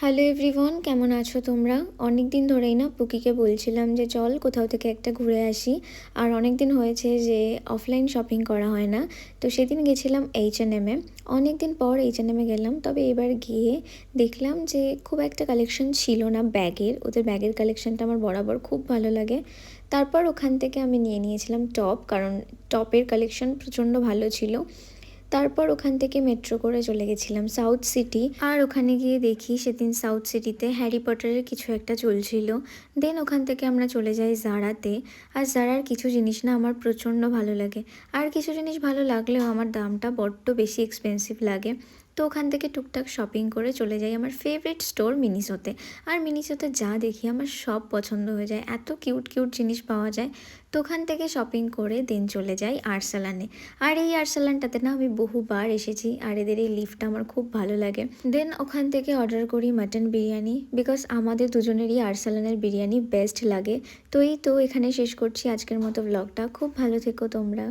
Hello everyone, কেমন আছো তোমরা? অনেক দিন ধরেই না পুকিকে বলছিলাম যে চল কোথাও থেকে একটা ঘুরে আসি। আর অনেক দিন হয়েছে যে অফলাইন শপিং করা হয় না। তো সেদিন গেছিলাম H&M-এ। অনেক দিন পর H&M-এ গেলাম, তবে এবার গিয়ে দেখলাম যে খুব একটা কালেকশন ছিল না ব্যাগের। ওদের ব্যাগের কালেকশনটা আমার বরাবর খুব ভালো লাগে। তারপর ওখান থেকে আমি নিয়ে নিয়েছিলাম টপ, কারণ টপের কালেকশন প্রচণ্ড ভালো ছিল। তারপর ওখান থেকে মেট্রো করে চলে গেছিলাম সাউথ সিটি। আর ওখানে গিয়ে দেখি সেদিন সাউথ সিটিতে হ্যারি পটারের কিছু একটা চলছিল। দেন ওখান থেকে আমরা চলে যাই জারাতে। আর জারার কিছু জিনিস না আমার প্রচণ্ড ভালো লাগে, আর কিছু জিনিস ভালো লাগলেও আমার দামটা বড্ড বেশি এক্সপেন্সিভ লাগে। তো ওখান থেকে টুকটাক শপিং করে চলে যাই আমার ফেভারিট স্টোর মিনিসোতে। আর মিনিসোতে যা দেখি আমার সব পছন্দ হয়ে যায়, এত কিউট কিউট জিনিস পাওয়া যায়। তো ওখান থেকে শপিং করে দেন চলে যাই আরসালানে। আর এই আরসালানটাতে না আমি বহুবার এসেছি, আর এদের এই লিফটটা আমার খুব ভালো লাগে। দেন ওখান থেকে অর্ডার করি মাটন বিরিয়ানি, বিকজ আমাদের দুজনেরই আরসালানের বিরিয়ানি বেস্ট লাগে। তো এই তো এখানে শেষ করছি আজকের মতো ব্লগটা। খুব ভালো থেকো তোমরা।